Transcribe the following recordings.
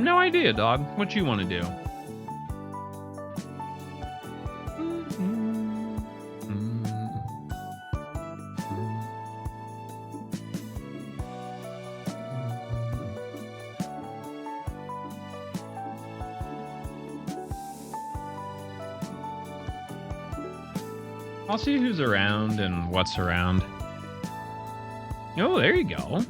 No idea, dog. What you want to do? I'll see who's around and what's around. Oh, there you go.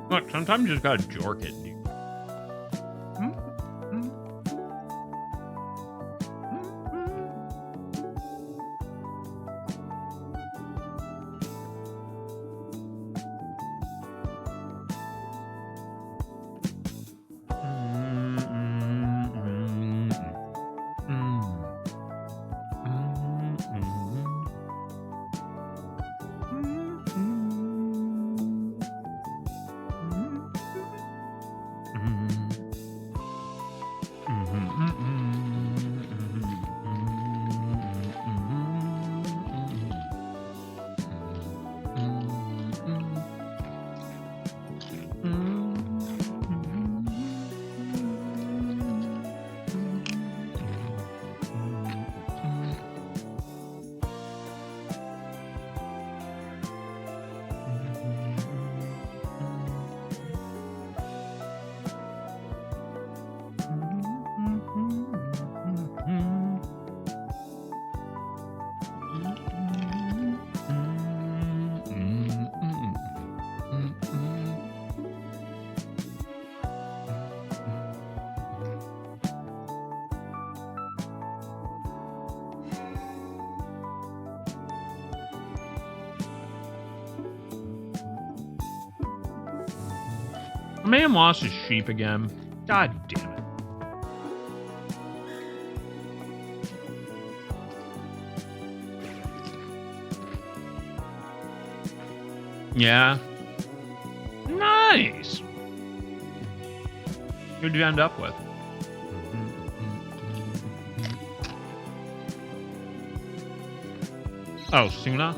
Look, sometimes you just gotta jork it, dude. A man lost his sheep again. God damn it. Yeah. Nice. Who'd you end up with? Oh, Suna?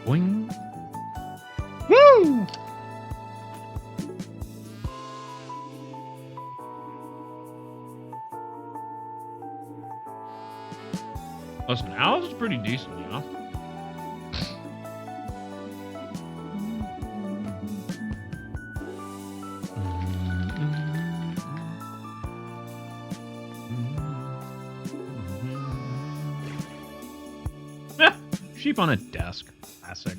Boing. Woo! Listen, Alice is pretty decent, you know? Sheep on a desk. Classic.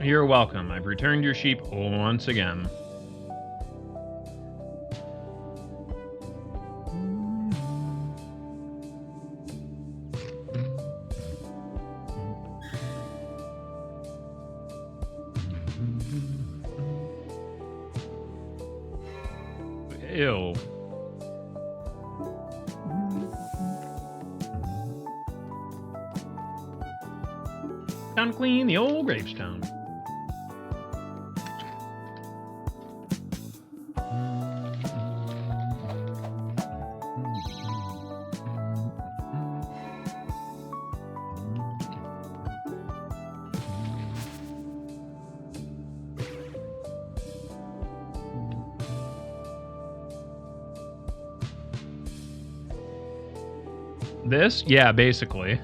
You're welcome. I've returned your sheep once again. Ew. Time to clean the old gravestone. This? Yeah, basically.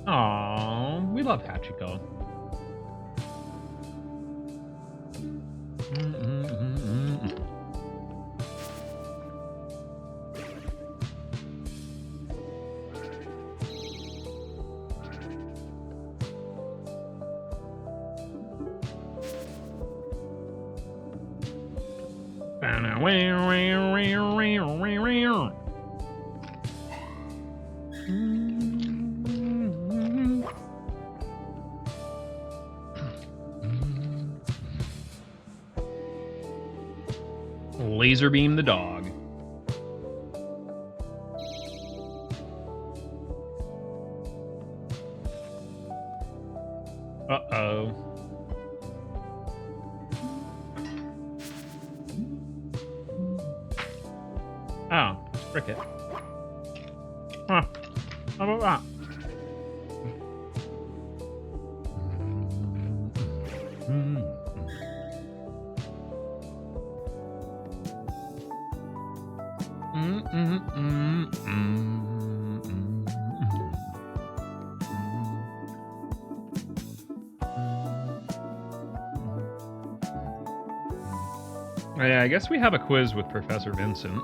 Aww, we love Hachiko. Laser beam the dog. Uh-oh. Oh, it's cricket. Huh. How about that? Yeah, I guess we have a quiz with Professor Vincent.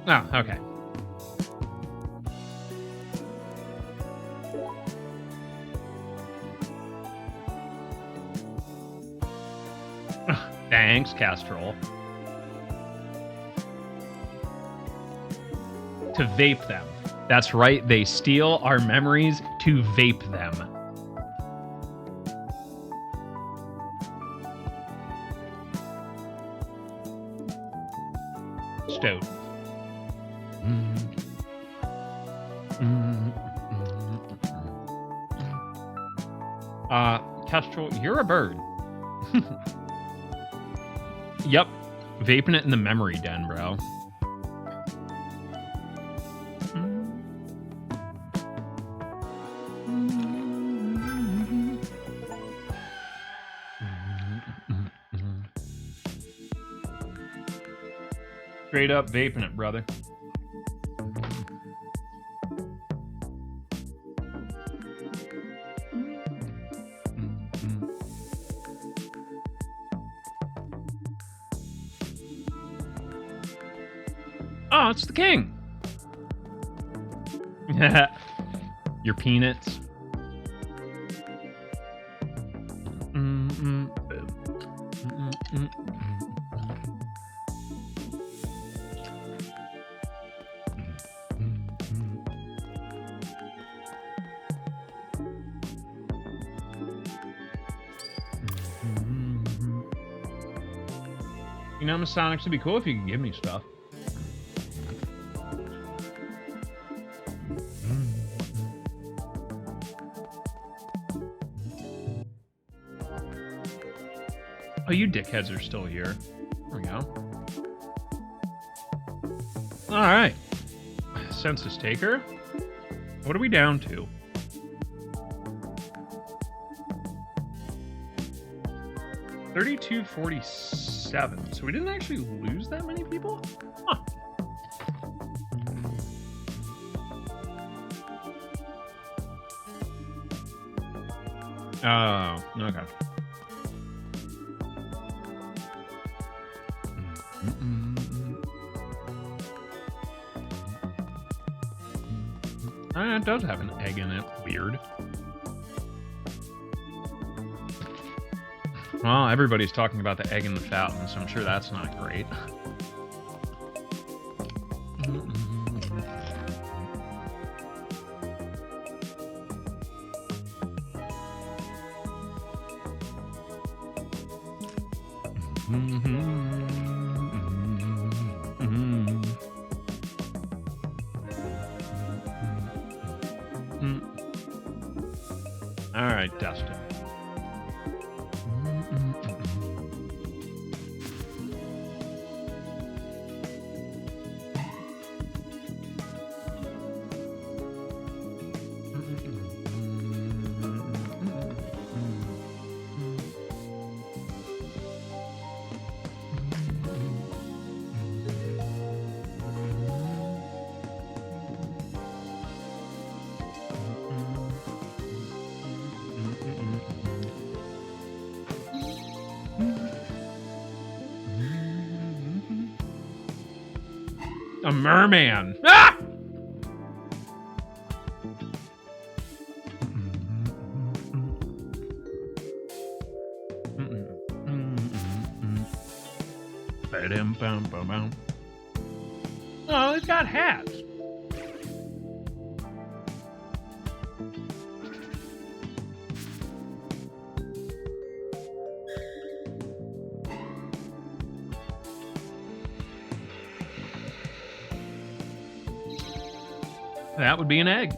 Oh, okay. Thanks, Castrol. To vape them. That's right, they steal our memories to vape them. Stout. Kestrel, you're a bird. Yep. Vaping it in the memory den, bro. Straight up vaping it, brother. Oh, it's the king. Your peanuts. You know, Masonics would be cool if you could give me stuff. Oh, you dickheads are still here. There we go. All right. Census taker. What are we down to? 3247. So we didn't actually lose that many people? Huh. Oh, okay. It does have an egg in it. Weird. Well, everybody's talking about the egg in the fountain, so I'm sure that's not great. All right, Dustin. A merman. Ah! Oh, it's got hats. That would be an egg.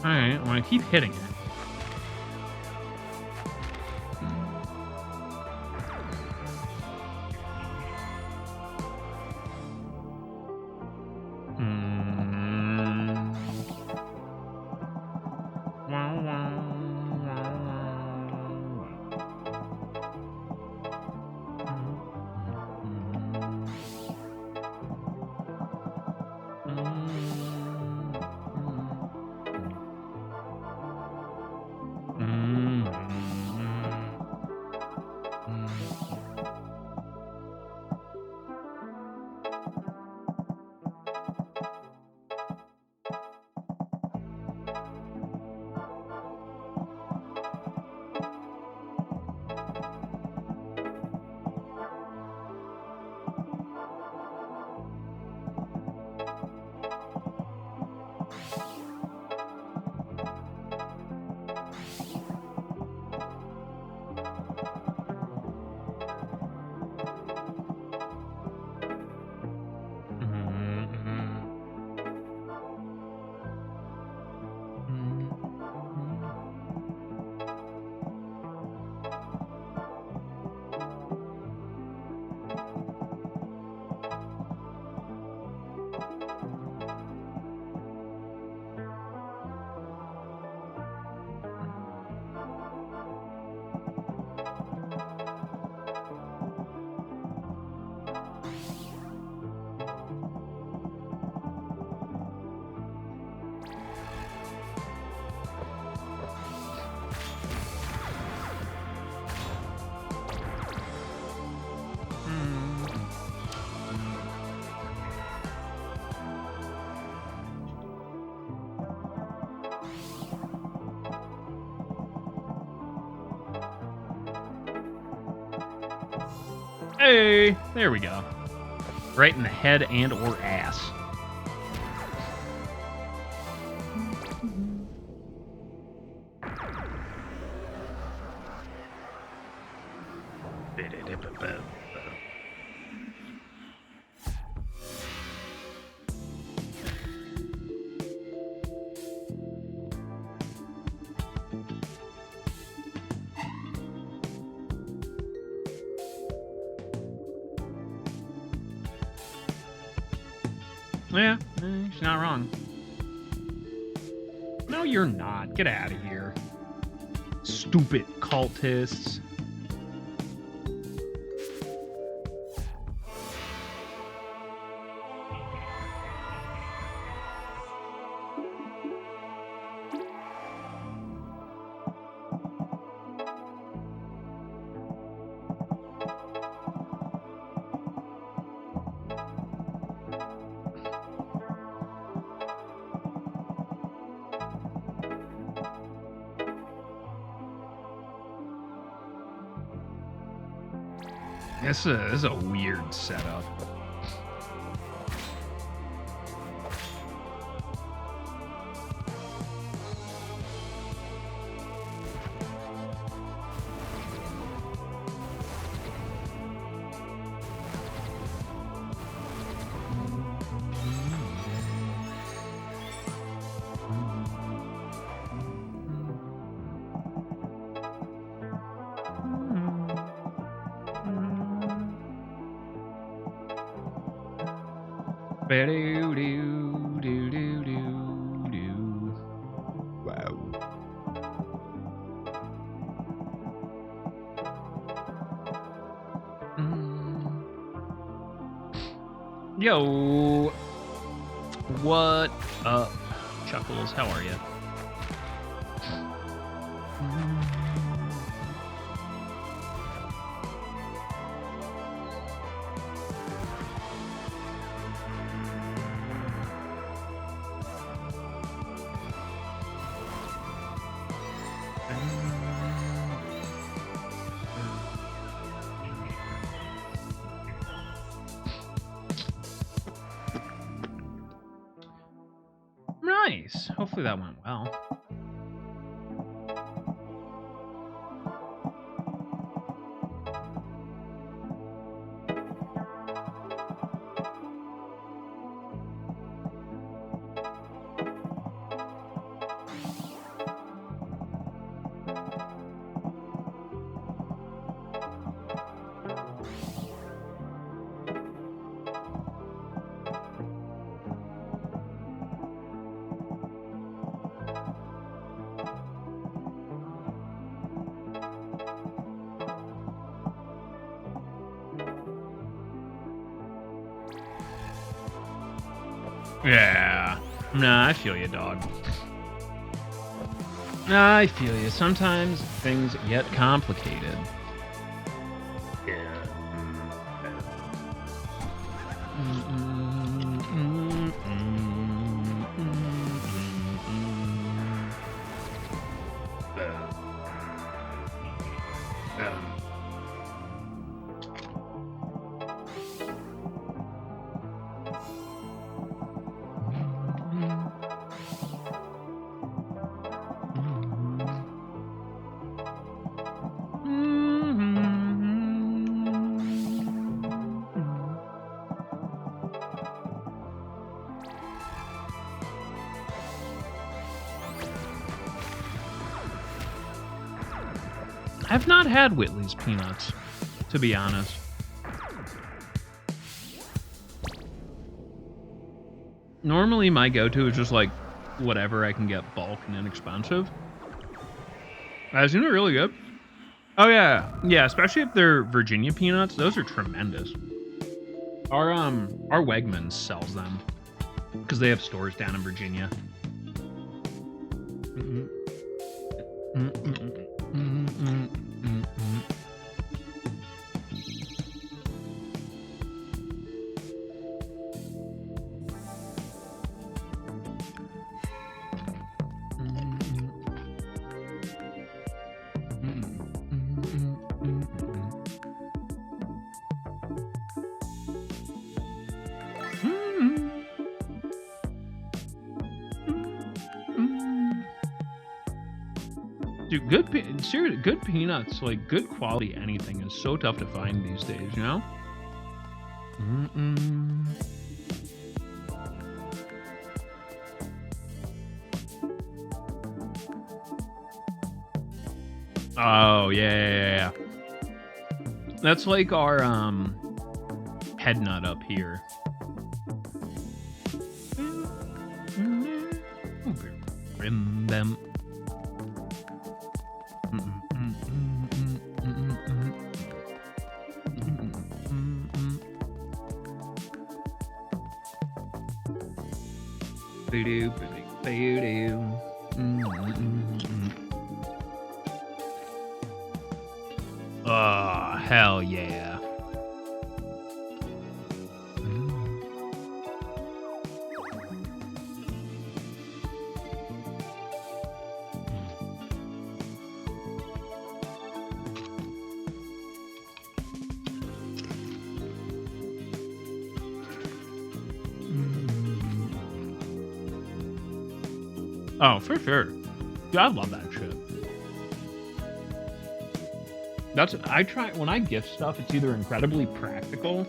Alright, I want to keep hitting it. Hey, there we go. Right in the head and or ass. Yeah, she's not wrong. No, you're not. Get out of here. Stupid cultists. This is a weird setup. Wow. Yo, what up, Chuckles? How are you? Nice. Hopefully that went well. Yeah. Nah, I feel you, dog. Nah, I feel you. Sometimes things get complicated. I've not had Whitley's peanuts, to be honest. Normally my go-to is just like whatever I can get bulk and inexpensive. I've seen it really good. Oh yeah, yeah, especially if they're Virginia peanuts. Those are tremendous. Our Wegmans sells them because they have stores down in Virginia. Dude, seriously, good peanuts, like good quality anything is so tough to find these days, you know? Mm-mm. Oh, yeah. That's like our head nut up here. Rim them. Oh, hell yeah. Oh, for sure. Dude, I love that shit. I try when I gift stuff, it's either incredibly practical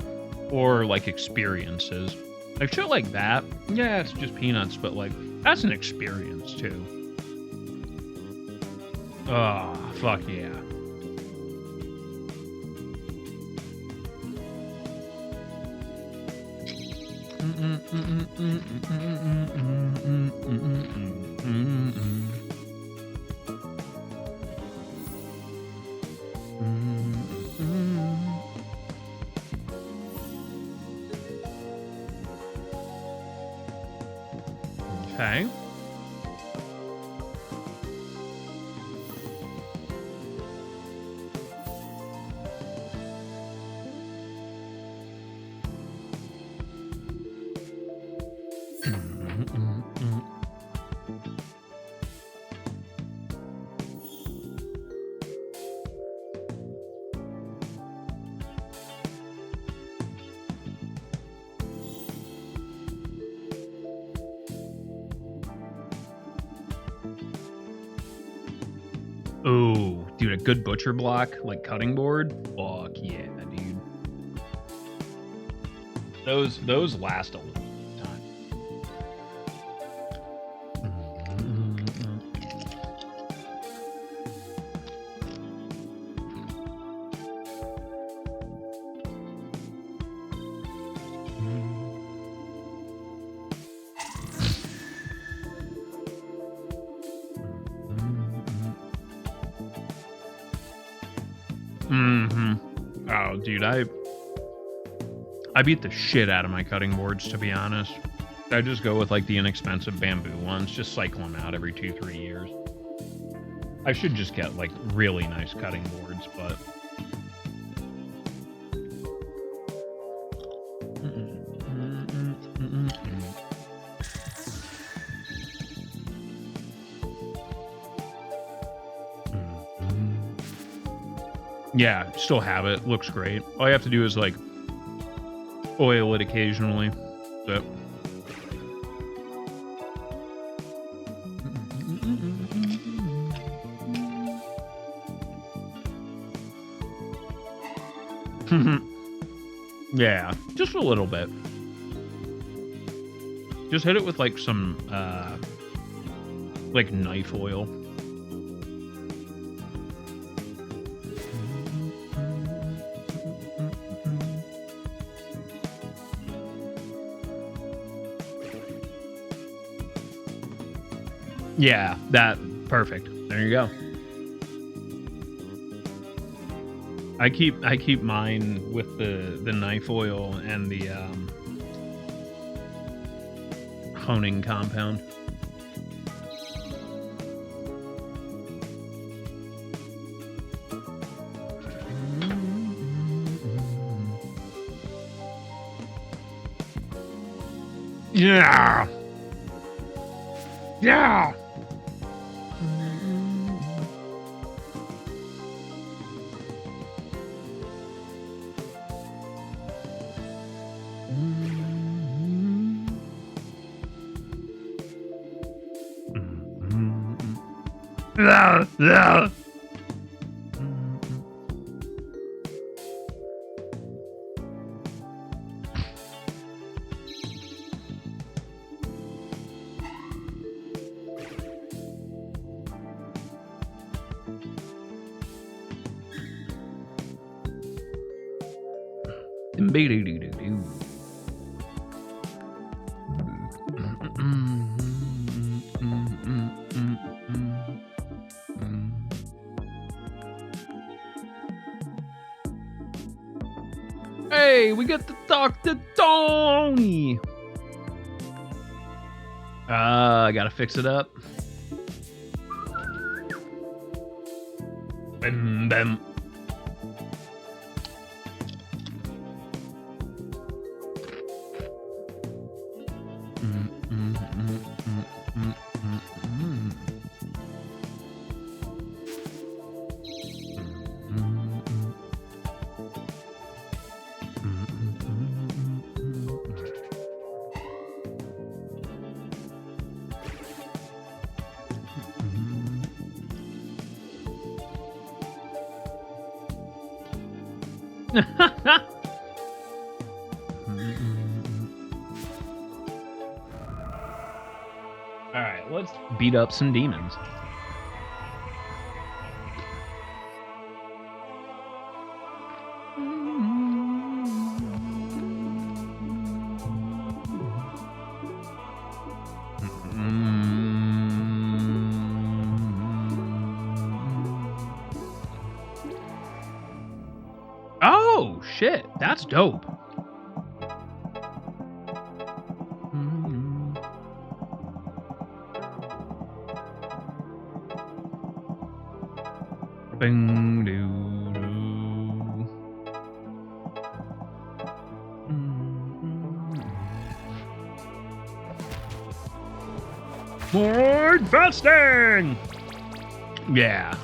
or like experiences. Like shit like that, yeah, it's just peanuts, but like that's an experience too. Oh, fuck yeah. Okay. Oh, dude, a good butcher block, like cutting board. Fuck yeah, dude. Those last a long time. Oh, dude, I beat the shit out of my cutting boards, to be honest. I just go with like the inexpensive bamboo ones, just cycle them out every 2-3 years. I should just get like really nice cutting boards, but yeah, still have it. Looks great. All you have to do is like oil it occasionally. So. Yeah, just a little bit. Just hit it with like some like knife oil. Yeah, that perfect. There you go. I keep mine with the knife oil and the honing compound. Yeah. Yeah. Hey, we get to talk to Tony. I gotta fix it up. Bam, bam. All right, let's beat up some demons. Oh shit, that's dope. Bing, doo, doo. More investing! Yeah.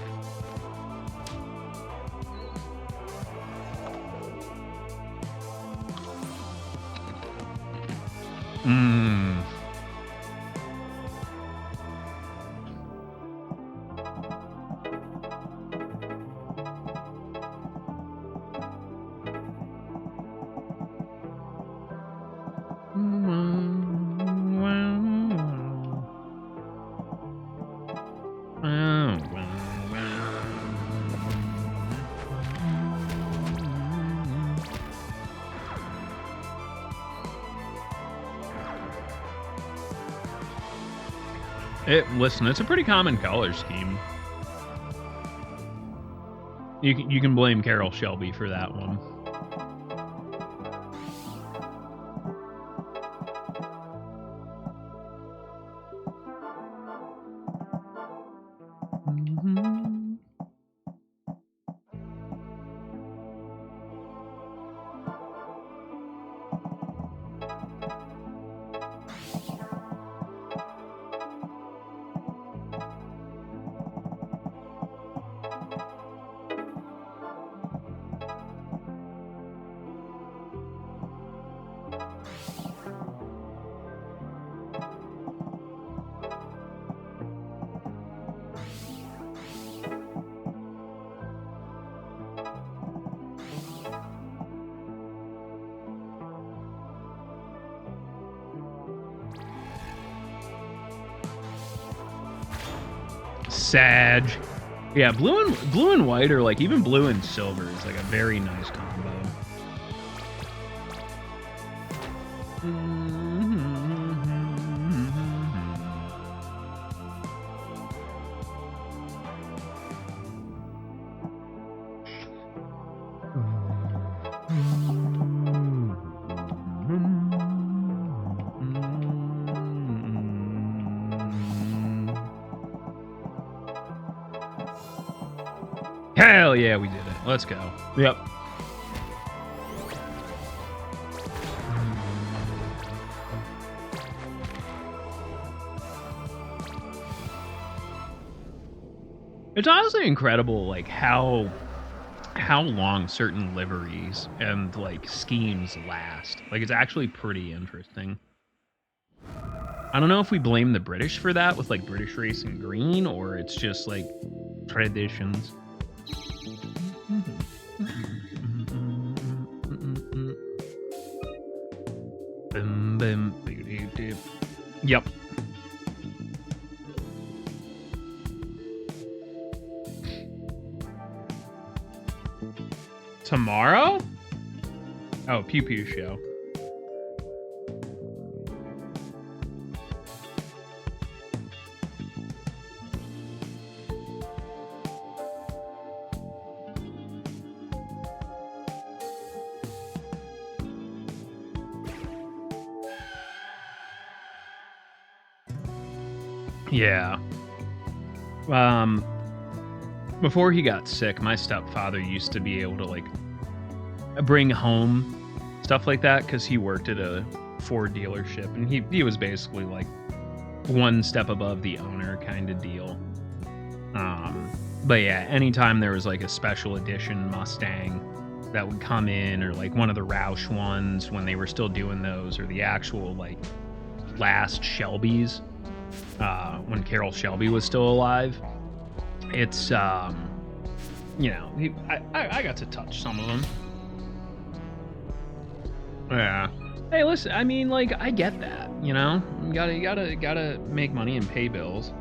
Listen, it's a pretty common color scheme. You can blame Carol Shelby for that one. Sag. Yeah, blue and white, or like even blue and silver is like a very nice combo. Hell yeah, we did it. Let's go. Yep. It's honestly incredible, like how long certain liveries and like schemes last. Like it's actually pretty interesting. I don't know if we blame the British for that with like British racing green, or it's just like traditions. Yep. Tomorrow? Oh, Pew Pew show. Yeah. Before he got sick, my stepfather used to be able to like bring home stuff like that because he worked at a Ford dealership, and he was basically like one step above the owner kind of deal. But yeah, anytime there was like a special edition Mustang that would come in, or like one of the Roush ones when they were still doing those, or the actual like last Shelbys, when Carroll Shelby was still alive, it's you know, I got to touch some of them. Yeah. Hey, listen, I mean, like, I get that, you know? You gotta make money and pay bills.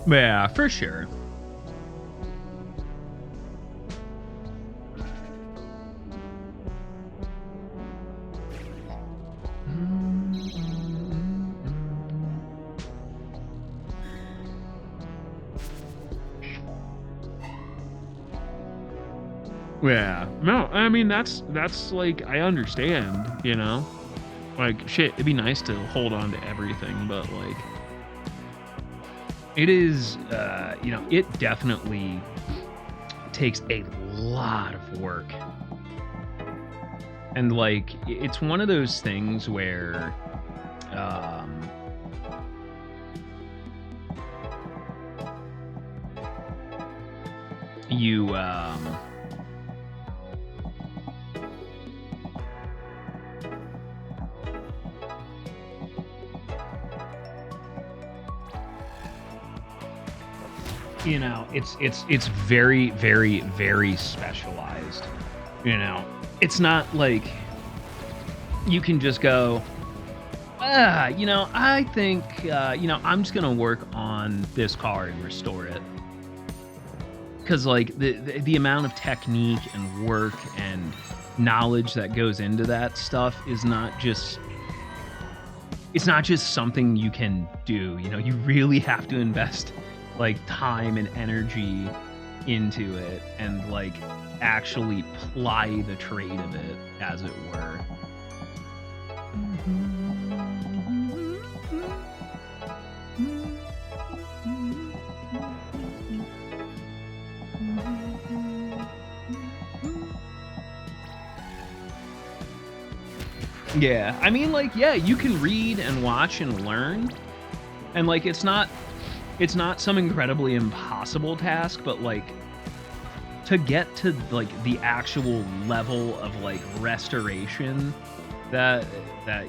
Yeah, for sure. Yeah. No, I mean, that's like, I understand, you know? Like, shit, it'd be nice to hold on to everything, but like, it is, you know, it definitely takes a lot of work. And like, it's one of those things where, you, you know, it's very, very, very specialized. You know, it's not like you can just go, you know, I think, you know, I'm just gonna work on this car and restore it. Because like the amount of technique and work and knowledge that goes into that stuff is not just, it's not just something you can do. You know, you really have to invest like time and energy into it, and like actually ply the trade of it, as it were. Yeah, I mean, like, yeah, you can read and watch and learn, and like, it's not some incredibly impossible task, but like, to get to like the actual level of like restoration that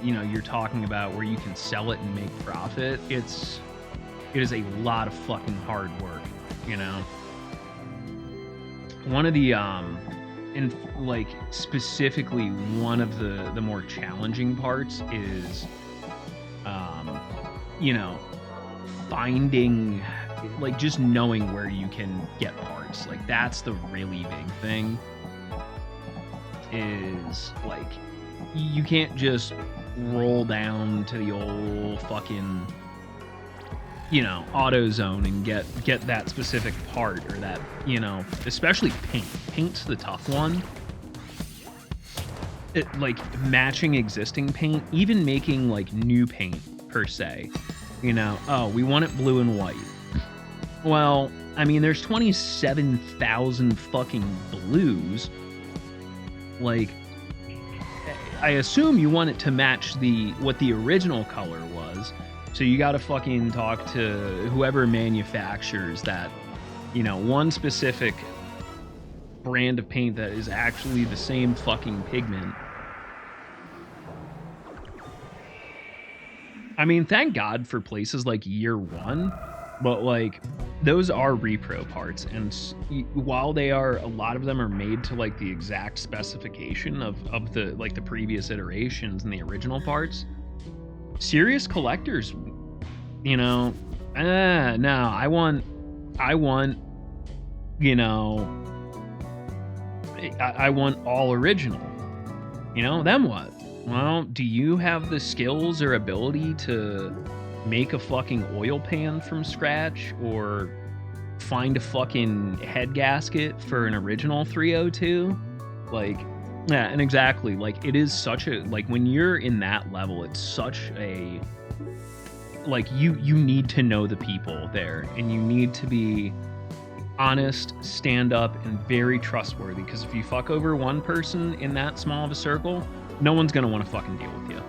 you know you're talking about, where you can sell it and make profit, it is a lot of fucking hard work, you know. One of the and like specifically one of the more challenging parts is you know, finding, like, just knowing where you can get parts. Like, that's the really big thing, is like, you can't just roll down to the old fucking, you know, AutoZone and get that specific part, or that, you know, especially paint's the tough one. It, like, matching existing paint, even making like new paint per se, you know, oh, we want it blue and white. Well, I mean, there's 27,000 fucking blues. Like, I assume you want it to match what the original color was, So you got to fucking talk to whoever manufactures that, you know, one specific brand of paint that is actually the same fucking pigment. I mean, thank God for places like Year One, but like those are repro parts, and while they are, a lot of them are made to like the exact specification of the like the previous iterations and the original parts. Serious collectors, you know, no, I want, you know, I want all original. You know, then what? Well, do you have the skills or ability to make a fucking oil pan from scratch, or find a fucking head gasket for an original 302? Like, yeah, and exactly, like, it is such a, like, when you're in that level, it's such a, like, you need to know the people there, and you need to be honest, stand up, and very trustworthy, because if you fuck over one person in that small of a circle, no one's gonna want to fucking deal with you.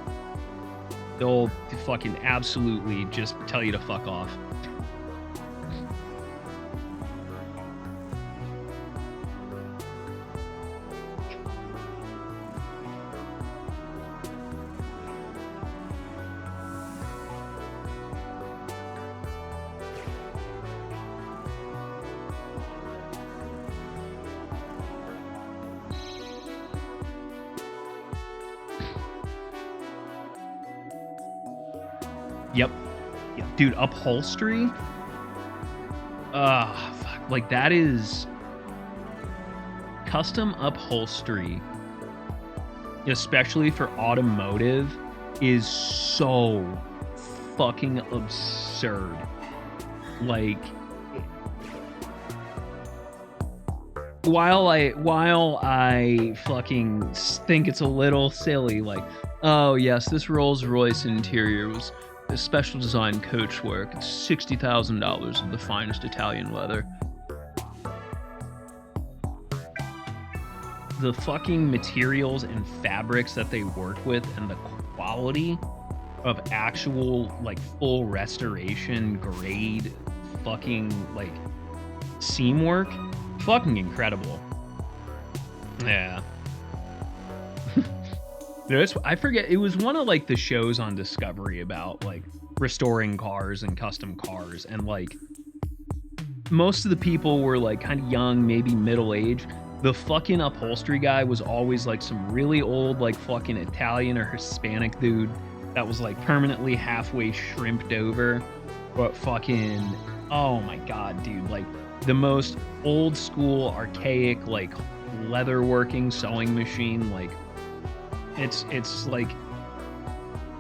They'll fucking absolutely just tell you to fuck off. Yep. Dude, upholstery? Fuck. Like, that is... Custom upholstery, especially for automotive, is so fucking absurd. Like... While I fucking think it's a little silly, like, oh yes, this Rolls-Royce interior was a special design coachwork. It's $60,000 of the finest Italian leather. The fucking materials and fabrics that they work with, and the quality of actual, like, full restoration grade fucking, like, seam work, fucking incredible. Yeah. I forget, it was one of like the shows on Discovery about like restoring cars and custom cars, and like most of the people were like kind of young, maybe middle age. The fucking upholstery guy was always like some really old, like fucking Italian or Hispanic dude that was like permanently halfway shrimped over. But fucking, oh my god, dude, like the most old school, archaic, like leather working sewing machine. Like it's like,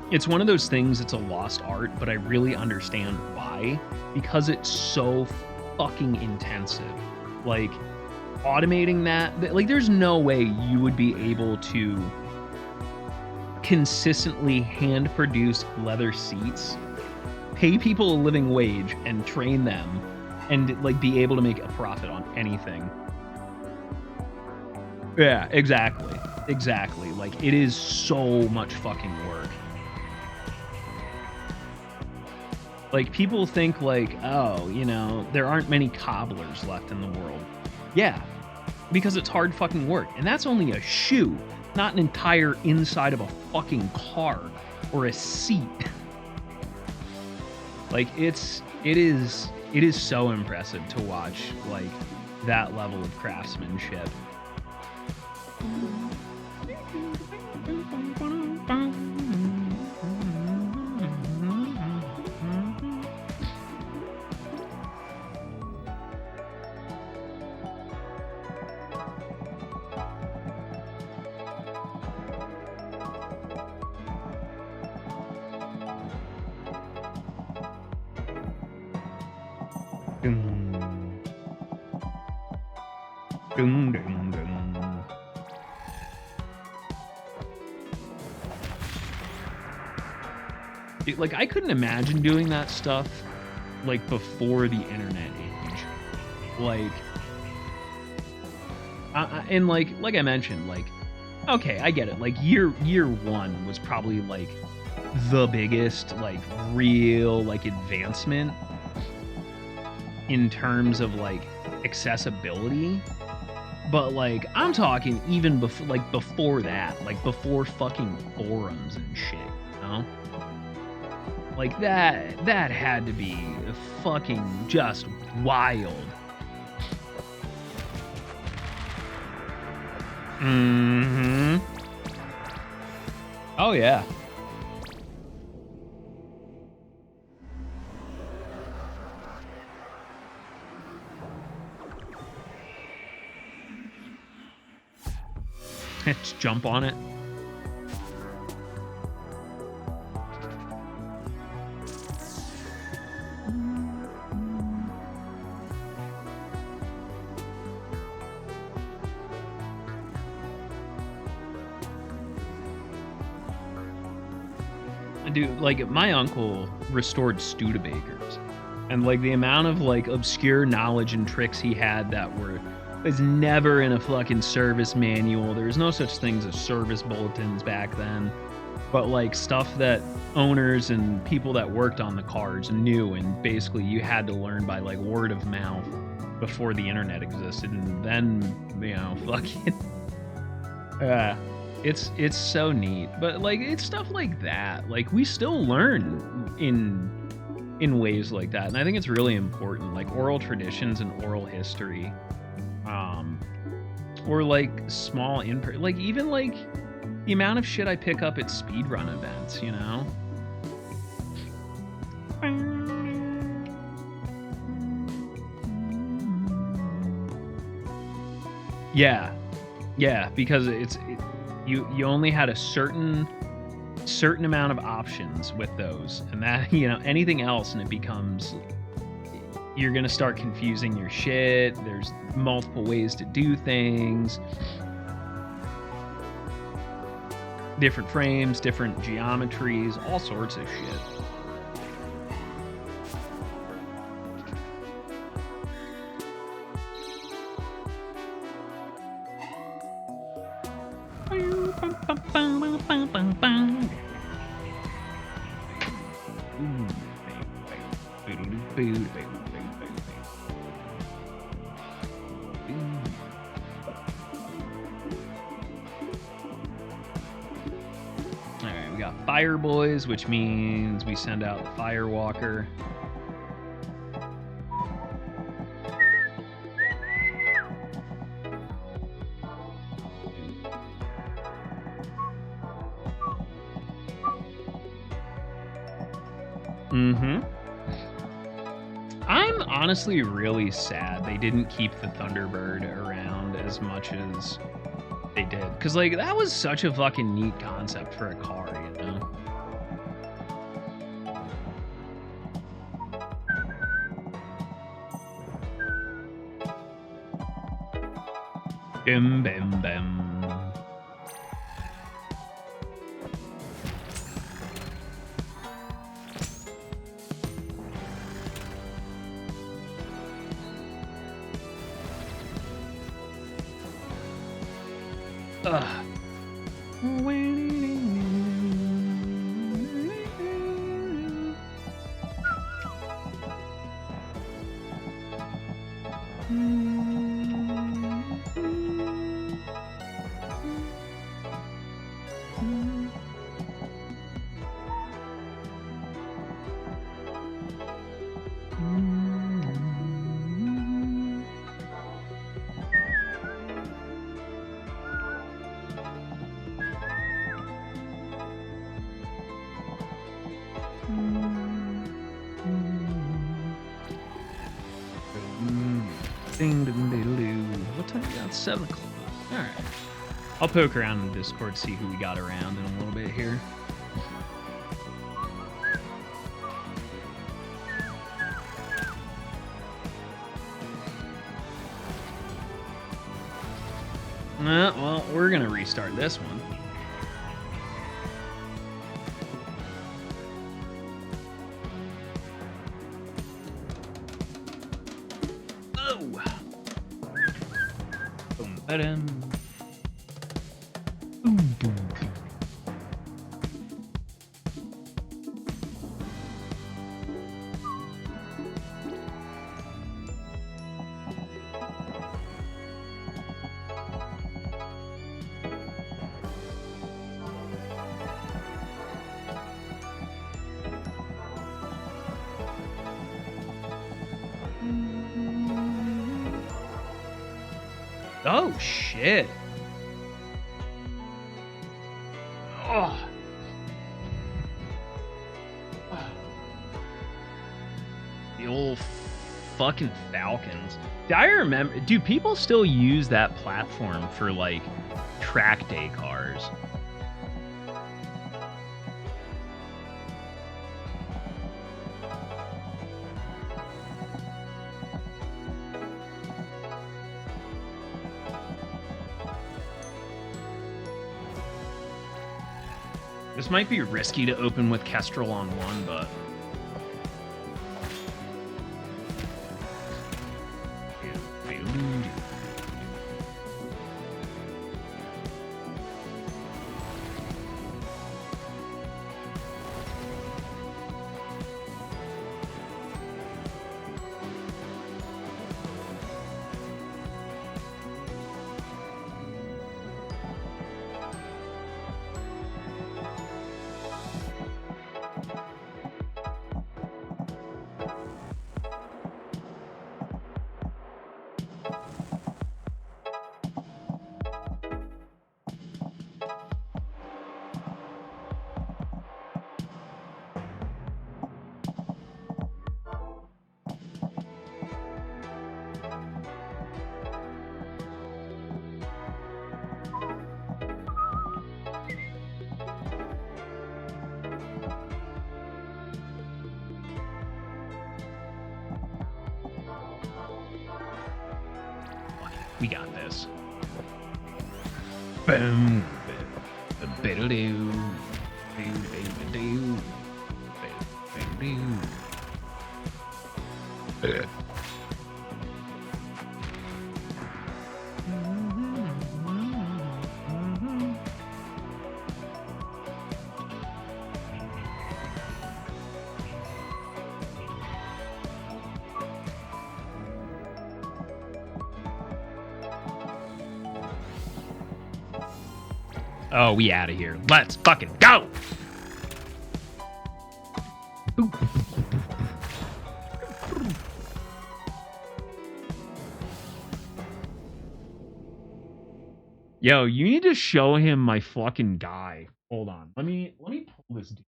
it's one of those things, it's a lost art, but I really understand why, because it's so fucking intensive. Like automating that, like there's no way you would be able to consistently hand produce leather seats, pay people a living wage and train them, and like be able to make a profit on anything. Yeah, exactly. Like, it is so much fucking work. Like, people think like, oh, you know, there aren't many cobblers left in the world. Yeah, because it's hard fucking work. And that's only a shoe, not an entire inside of a fucking car or a seat. Like, it is so impressive to watch, like, that level of craftsmanship. Dun, dun, dun. Dude, like, I couldn't imagine doing that stuff, like, before the internet age. Like, and like I mentioned, like, okay, I get it. Like, year one was probably, like, the biggest, like, real, like, advancement in terms of, like, accessibility. But, like, I'm talking even before that, like, before fucking forums and shit, you know? Like, that had to be fucking just wild. Mm-hmm. Oh, yeah. Just jump on it. Dude, like, my uncle restored Studebakers, and, like, the amount of, like, obscure knowledge and tricks he had that was never in a fucking service manual. There's no such things as service bulletins back then, but, like, stuff that owners and people that worked on the cars knew, and basically you had to learn by, like, word of mouth before the internet existed, and then, you know, fucking it's so neat. But, like, it's stuff like that, like, we still learn in ways like that, and I think it's really important, like oral traditions and oral history, or like small like even like the amount of shit I pick up at speedrun events, you know? Yeah, because you only had a certain amount of options with those, and that, you know, anything else and it becomes, you're gonna start confusing your shit. There's multiple ways to do things, different frames, different geometries, all sorts of shit. Alright, we got Fire Boys, which means we send out the Firewalker. I'm honestly really sad they didn't keep the Thunderbird around as much as they did. Because, like, that was such a fucking neat concept for a car, you know? Bim, bim, bim. Ugh. What time we got? 7 o'clock. Alright. I'll poke around in Discord, see who we got around in a little bit here. Well, we're gonna restart this one. Boom, boom. Oh, shit. Oh. The old fucking Falcons. I remember, do people still use that platform for like track day cars? This might be risky to open with Kestrel on one, but we got this. Boom. Oh, we out of here. Let's fucking go! Yo, you need to show him my fucking guy. Hold on. Let me pull this dude.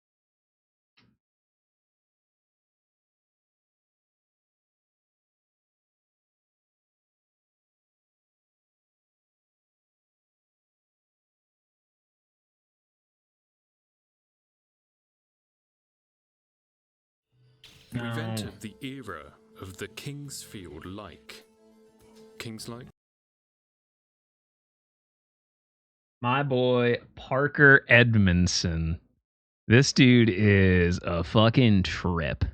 We've entered the era of the Kingsfield-like. Kings-like? My boy, Parker Edmondson. This dude is a fucking trip.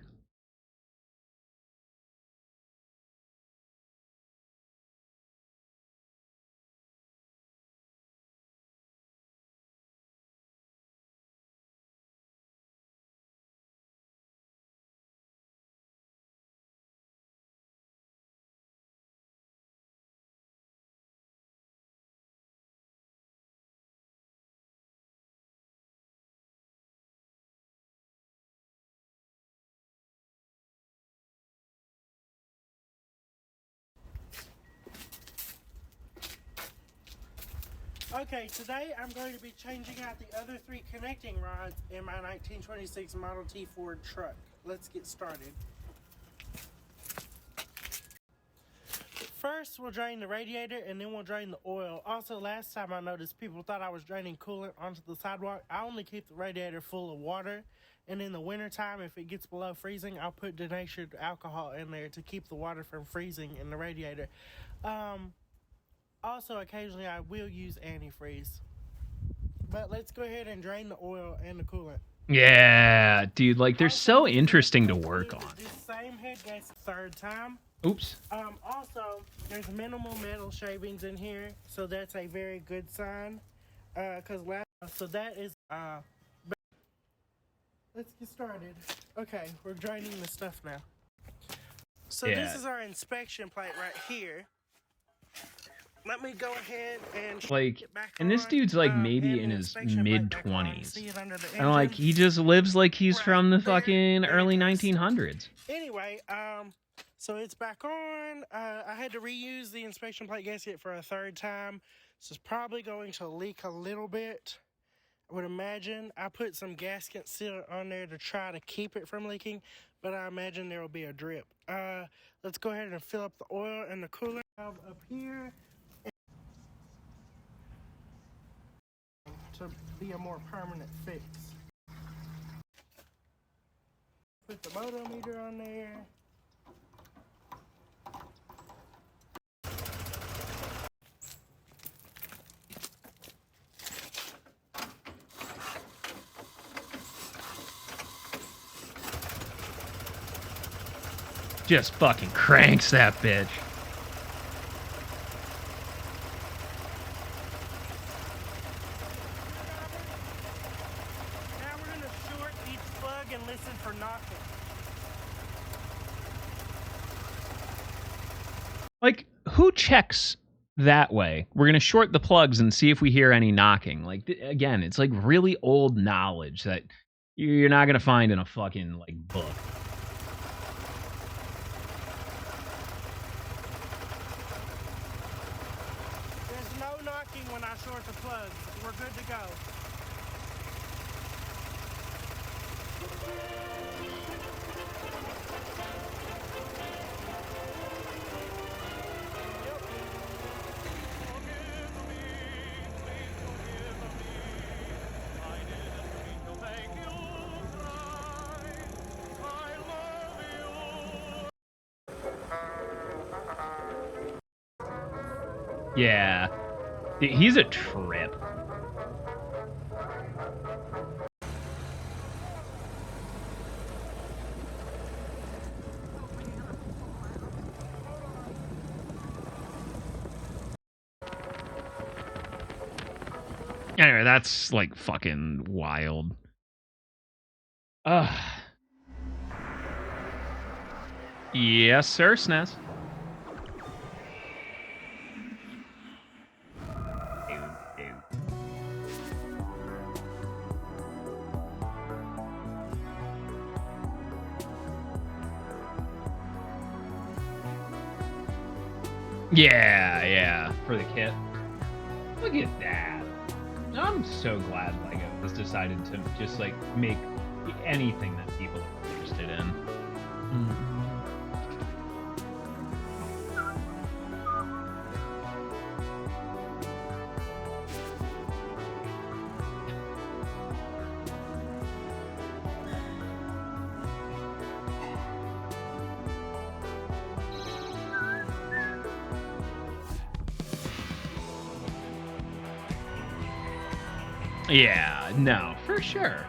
Okay, today I'm going to be changing out the other 3 connecting rods in my 1926 Model T Ford truck. Let's get started. First, we'll drain the radiator and then we'll drain the oil. Also, last time I noticed people thought I was draining coolant onto the sidewalk. I only keep the radiator full of water, and in the wintertime, if it gets below freezing, I'll put denatured alcohol in there to keep the water from freezing in the radiator. Also, occasionally I will use antifreeze. But let's go ahead and drain the oil and the coolant. Yeah, dude, like they're Also, so interesting to work on. This same head gasket 3rd time. Oops. Also, there's minimal metal shavings in here, so that's a very good sign. So that is, let's get started. Okay, we're draining the stuff now. So This is our inspection plate right here. Let me go ahead and Like, get back and this on, dude's like maybe and in the his inspection plate mid back on. 20s. See it under the And like engine? he just lives like he's Right from the there. fucking There early it is. 1900s. Anyway, So it's back on. I had to reuse the inspection plate gasket for a third time. So it's probably going to leak a little bit, I would imagine. I put some gasket sealant on there to try to keep it from leaking, but I imagine there will be a drip. Let's go ahead and fill up the oil and the cooler up here to be a more permanent fix. Put the motor meter on there. Just fucking cranks that bitch. Now we're going to short each plug and listen for knocking. Like, who checks that way? We're going to short the plugs and see if we hear any knocking. Like, again, it's like really old knowledge that you're not going to find in a fucking, like, book. There's no knocking when I short the plugs. We're good to go. Yeah. He's a trip. Anyway, that's like fucking wild. Yes, sir, SNES. Yeah, for the kit. Look at that. I'm so glad LEGO has decided to just like make anything that people are interested in. Yeah, no, for sure.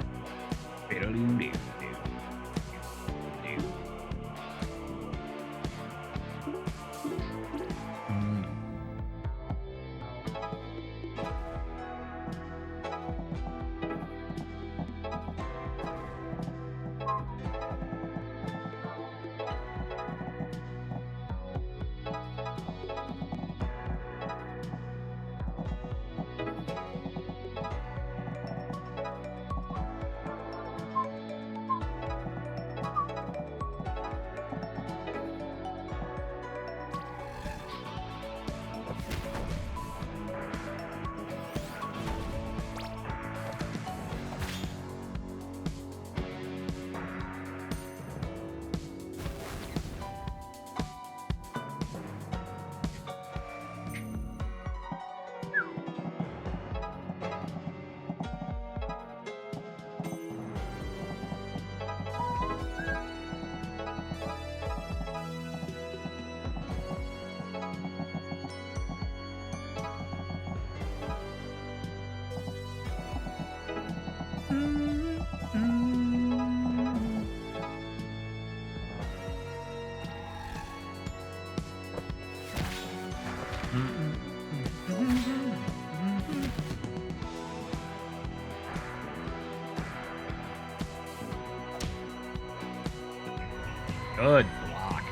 Good block.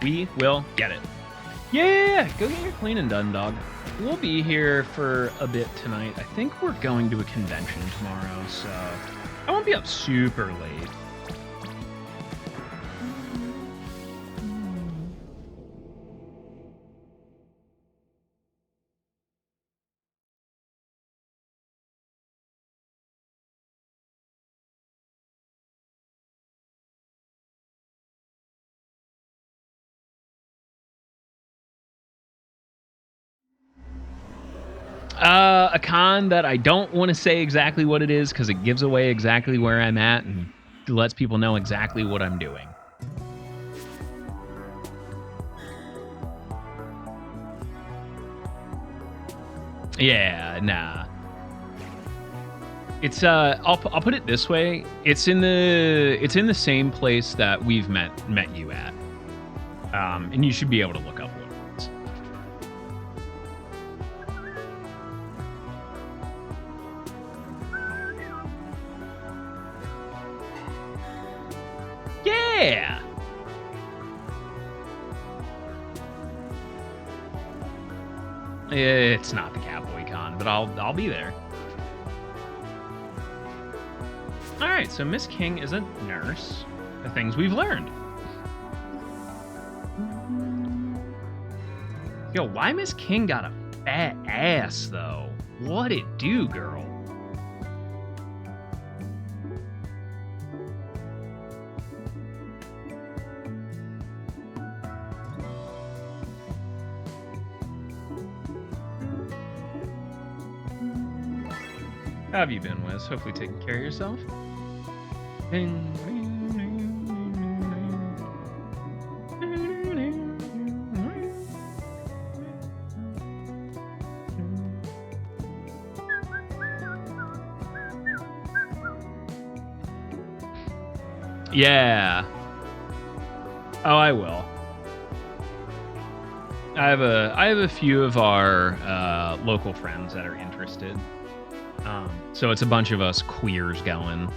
We will get it. Yeah, go get your cleaning done, dog. We'll be here for a bit tonight. I think we're going to a convention tomorrow, so I won't be up super late. A con that I don't want to say exactly what it is because it gives away exactly where I'm at and lets people know exactly what I'm doing. Yeah, nah. It's I'll put it this way. It's in the same place that we've met you at. And you should be able to look up what it is. Yeah. It's not the Cowboy Con, but I'll be there. All right, so Miss King is a nurse. The things we've learned. Yo, why Miss King got a fat ass though? What it do, girl? How have you been, Wiz? Hopefully taking care of yourself. Yeah. Oh, I will. I have a few of our local friends that are interested. So it's a bunch of us queers going.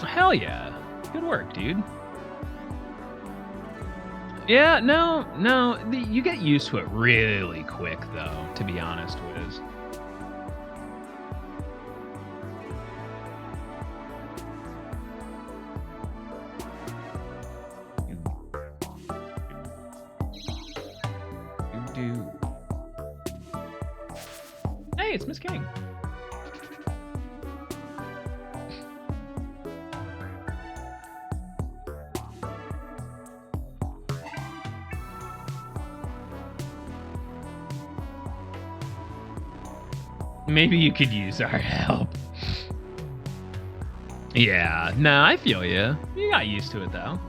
Hell yeah. Good work, dude. Yeah, no, you get used to it really quick, though, to be honest, Wiz. Hey, it's Miss King. Maybe you could use our help. Yeah, no, I feel you. You got used to it, though.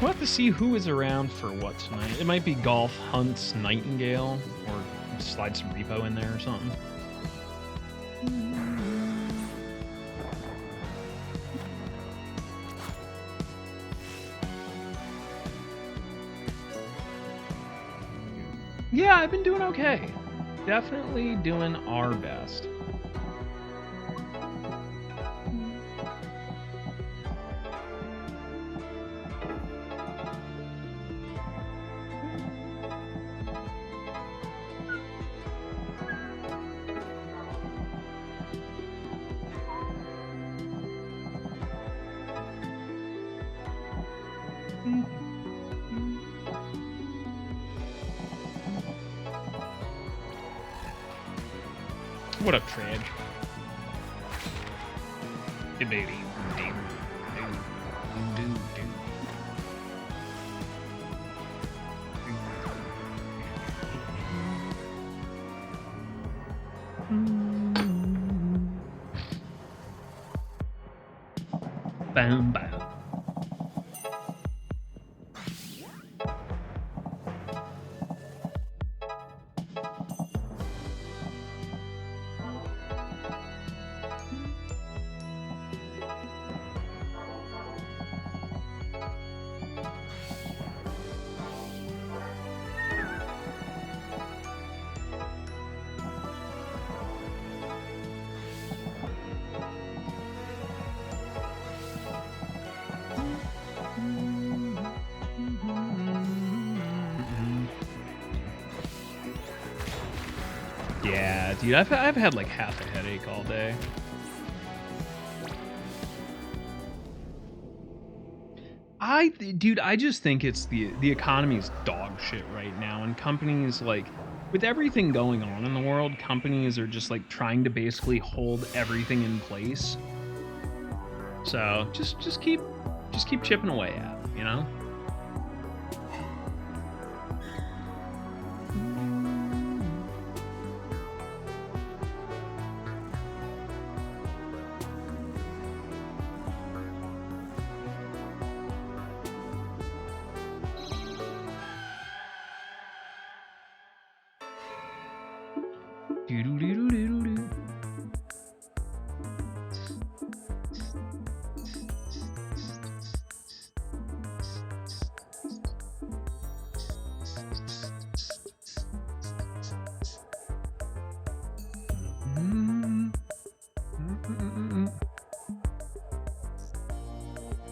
We'll have to see who is around for what tonight. It might be Golf Hunts Nightingale, or slide some repo in there or something. Yeah, I've been doing okay. Definitely doing our best. What up, Trad? Bam, bam. Yeah, dude, I've had like half a headache all day. Dude, I just think it's the economy's dog shit right now, and companies, like, with everything going on in the world, companies are just like trying to basically hold everything in place. So just keep chipping away at it, you know? Doo-doo-doo-doo-doo-doo.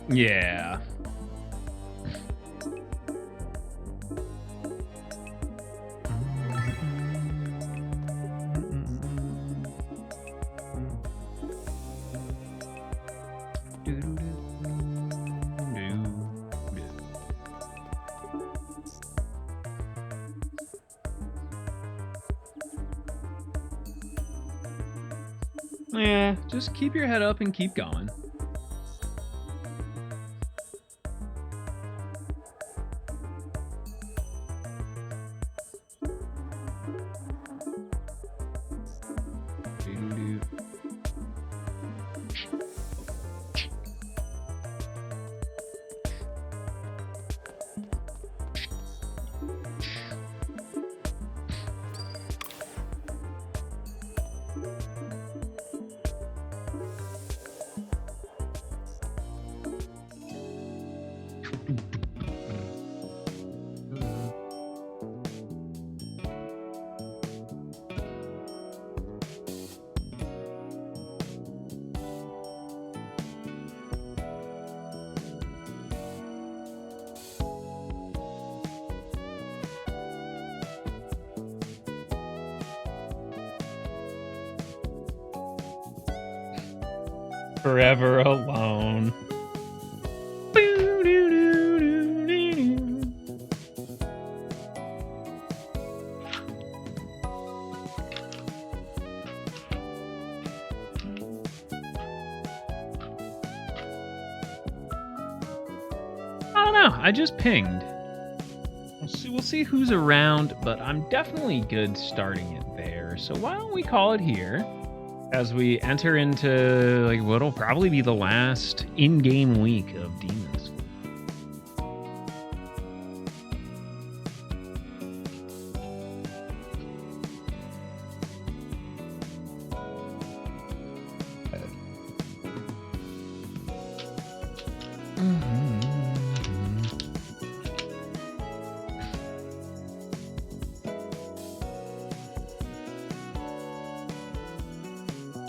Yeah. Yeah, just keep your head up and keep going. Forever alone. I don't know. I just pinged. We'll see who's around, but I'm definitely good starting it there. So why don't we call it here as we enter into like what'll probably be the last in-game week of Demons.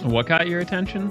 What got your attention?